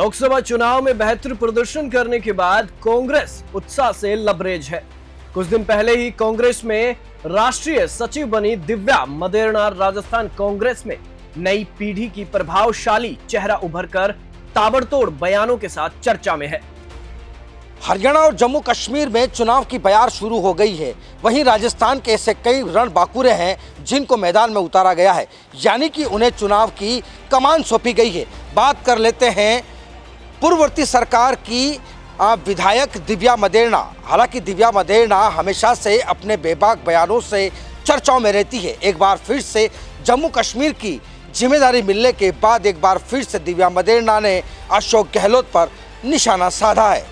लोकसभा चुनाव में बेहतर प्रदर्शन करने के बाद कांग्रेस उत्साह से लबरेज है। कुछ दिन पहले ही कांग्रेस में राष्ट्रीय सचिव बनी दिव्या मदेरणा राजस्थान कांग्रेस में नई पीढ़ी की प्रभावशाली चेहरा उभरकर ताबड़तोड़ बयानों के साथ चर्चा में है। हरियाणा और जम्मू कश्मीर में चुनाव की बयार शुरू हो गई है। वहीं राजस्थान के ऐसे कई रणबांकुरे हैं जिनको मैदान में उतारा गया है, यानी कि उन्हें चुनाव की कमान सौंपी गई है। बात कर लेते हैं पूर्ववर्ती सरकार की विधायक दिव्या मदेरणा। हालांकि दिव्या मदेरणा हमेशा से अपने बेबाक बयानों से चर्चाओं में रहती है। एक बार फिर से जम्मू कश्मीर की जिम्मेदारी मिलने के बाद एक बार फिर से दिव्या मदेरणा ने अशोक गहलोत पर निशाना साधा है।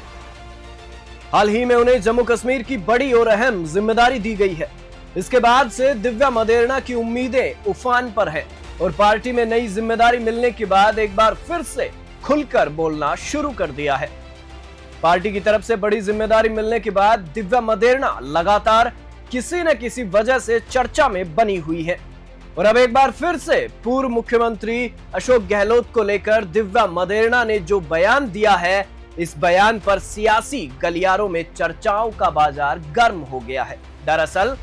हाल ही में उन्हें जम्मू कश्मीर की बड़ी और अहम जिम्मेदारी दी गई है। इसके बाद से दिव्या मदेरणा की उम्मीदें उफान पर है और पार्टी में नई जिम्मेदारी मिलने के बाद एक बार फिर से खुलकर बोलना शुरू कर दिया है। पार्टी की तरफ से बड़ी जिम्मेदारी मिलने के बाद दिव्या मदेरणा लगातार किसी न किसी वजह से चर्चा में बनी हुई है और अब एक बार फिर से पूर्व मुख्यमंत्री अशोक गहलोत को लेकर दिव्या मदेरणा ने जो बयान दिया है, इस बयान पर सियासी गलियारों में चर्चाओं का बाजार गर्म हो गया है। दरअसल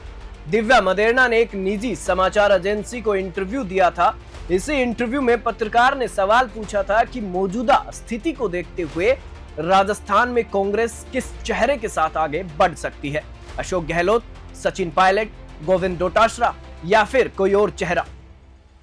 दिव्या मदेरणा ने एक निजी समाचार एजेंसी को इंटरव्यू दिया था। इसी इंटरव्यू में पत्रकार ने सवाल पूछा था कि मौजूदा स्थिति को देखते हुए राजस्थान में कांग्रेस किस चेहरे के साथ आगे बढ़ सकती है, अशोक गहलोत, सचिन पायलट, गोविंद डोटासरा या फिर कोई और चेहरा।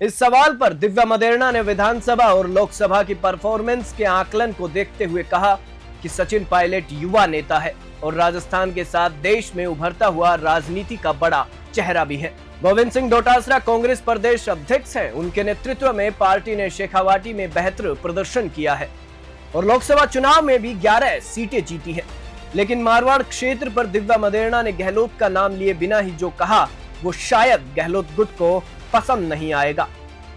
इस सवाल पर दिव्या मदेरणा ने विधानसभा और लोकसभा की परफॉर्मेंस के आकलन को देखते हुए कहा कि सचिन पायलट युवा नेता है और राजस्थान के साथ देश में उभरता हुआ राजनीति का बड़ा चेहरा भी है। गोविंद सिंह डोटासरा कांग्रेस प्रदेश अध्यक्ष हैं। उनके नेतृत्व में पार्टी ने शेखावाटी में बेहतर प्रदर्शन किया है और लोकसभा चुनाव में भी 11 सीटें जीती है। लेकिन मारवाड़ क्षेत्र पर दिव्या मदेरणा ने गहलोत का नाम लिए बिना ही जो कहा वो शायद गहलोत गुट को पसंद नहीं आएगा।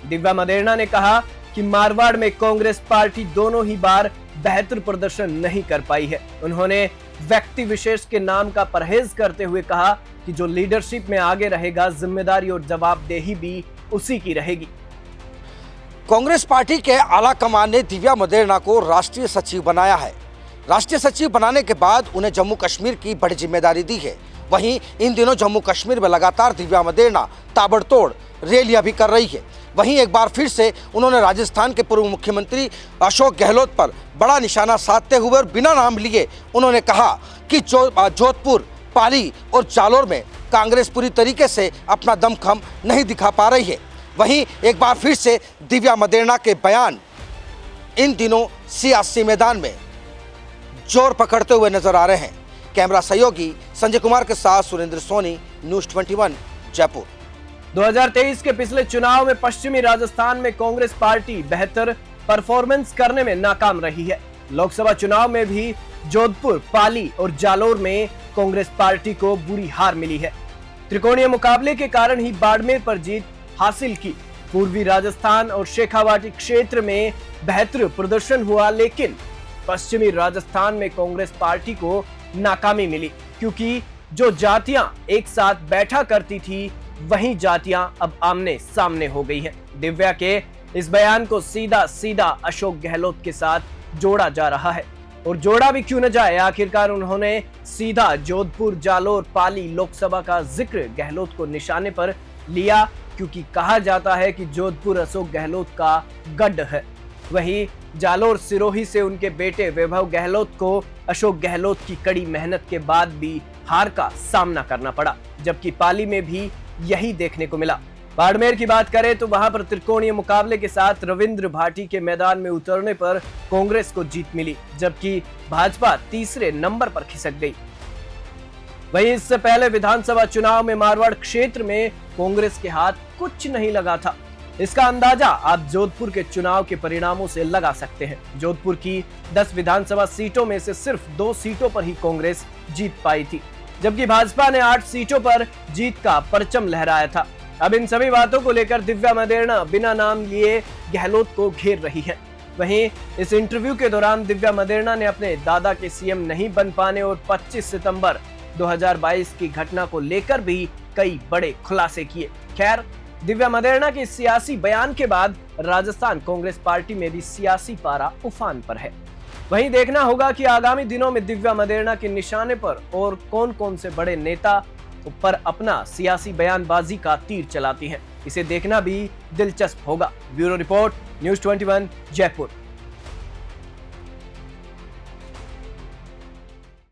दिव्या मदेरणा ने कहा कि मारवाड़ में कांग्रेस पार्टी दोनों ही बार बेहतर प्रदर्शन नहीं कर पाई है। उन्होंने व्यक्ति विशेष के नाम का परहेज करते हुए कहा कि जो लीडरशिप में आगे रहेगा, जिम्मेदारी और जवाबदेही भी उसी की रहेगी। कांग्रेस पार्टी के आला कमान ने दिव्या मदेरणा को राष्ट्रीय सचिव बनाया है। राष्ट्रीय सचिव बनाने के बाद उन्हें जम्मू कश्मीर की बड़ी जिम्मेदारी दी है। वहीं इन दिनों जम्मू कश्मीर में लगातार दिव्या मदेरणा ताबड़तोड़ रैलियां भी कर रही है। वहीं एक बार फिर से उन्होंने राजस्थान के पूर्व मुख्यमंत्री अशोक गहलोत पर बड़ा निशाना साधते हुए और बिना नाम लिए उन्होंने कहा कि जोधपुर, पाली और जालोर में कांग्रेस पूरी तरीके से अपना दमखम नहीं दिखा पा रही है। वहीं एक बार फिर से दिव्या मदेरणा के बयान इन दिनों सियासी मैदान में जोर पकड़ते हुए नजर आ रहे हैं। कैमरा सहयोगी संजय कुमार के साथ सुरेंद्र सोनी, न्यूज़ 21 जयपुर। 2023 के पिछले चुनाव में पश्चिमी राजस्थान में कांग्रेस पार्टी बेहतर परफॉर्मेंस करने में नाकाम रही है। लोकसभा चुनाव में भी जोधपुर, पाली और जालोर में कांग्रेस पार्टी को बुरी हार मिली है। त्रिकोणीय मुकाबले के कारण ही बाड़मेर पर जीत हासिल की। पूर्वी राजस्थान और शेखावाटी क्षेत्र में बेहतर प्रदर्शन हुआ, लेकिन पश्चिमी राजस्थान में कांग्रेस पार्टी को नाकामी मिली, क्योंकि जो जातियां एक साथ बैठा करती थी वहीं जातियां अब आमने सामने हो गई हैं। दिव्या के इस बयान को सीधा सीधा अशोक गहलोत के साथ जोड़ा जा रहा है और जोड़ा भी क्यों न जाए, आखिरकार उन्होंने सीधा जोधपुर, जालोर, पाली लोकसभा का जिक्र गहलोत को निशाने पर लिया, क्योंकि कहा जाता है कि जोधपुर अशोक गहलोत का गढ़ है। वहीं जालोर सिरोही से उनके बेटे वैभव गहलोत को अशोक गहलोत की कड़ी मेहनत के बाद भी हार का सामना करना पड़ा, जबकि पाली में भी यही देखने को मिला। बाड़मेर की बात करें तो वहां पर त्रिकोणीय मुकाबले के साथ रविंद्र भाटी के मैदान में उतरने पर कांग्रेस को जीत मिली, जबकि भाजपा तीसरे नंबर पर खिसक गई। वहीं इससे पहले विधानसभा चुनाव में मारवाड़ क्षेत्र में कांग्रेस के हाथ कुछ नहीं लगा था। इसका अंदाजा आप जोधपुर के चुनाव के परिणामों से लगा सकते हैं। जोधपुर की 10 विधानसभा सीटों में से सिर्फ 2 सीटों पर ही कांग्रेस जीत पाई थी, जबकि भाजपा ने 8 सीटों पर जीत का परचम लहराया था। अब इन सभी बातों को लेकर दिव्या मदेरणा बिना नाम लिए गहलोत को घेर रही है। वहीं इस इंटरव्यू के दौरान दिव्या मदेरणा ने अपने दादा के सीएम नहीं बन पाने और 25 सितंबर 2022 की घटना को लेकर भी कई बड़े खुलासे किए। खैर, दिव्या मदेरणा के सियासी बयान के बाद राजस्थान कांग्रेस पार्टी में भी सियासी पारा उफान पर है। वहीं देखना होगा कि आगामी दिनों में दिव्या मदेरणा के निशाने पर और कौन कौन से बड़े नेता पर अपना सियासी बयानबाजी का तीर चलाती हैं। इसे देखना भी दिलचस्प होगा। Bureau report, news 21, Jaipur.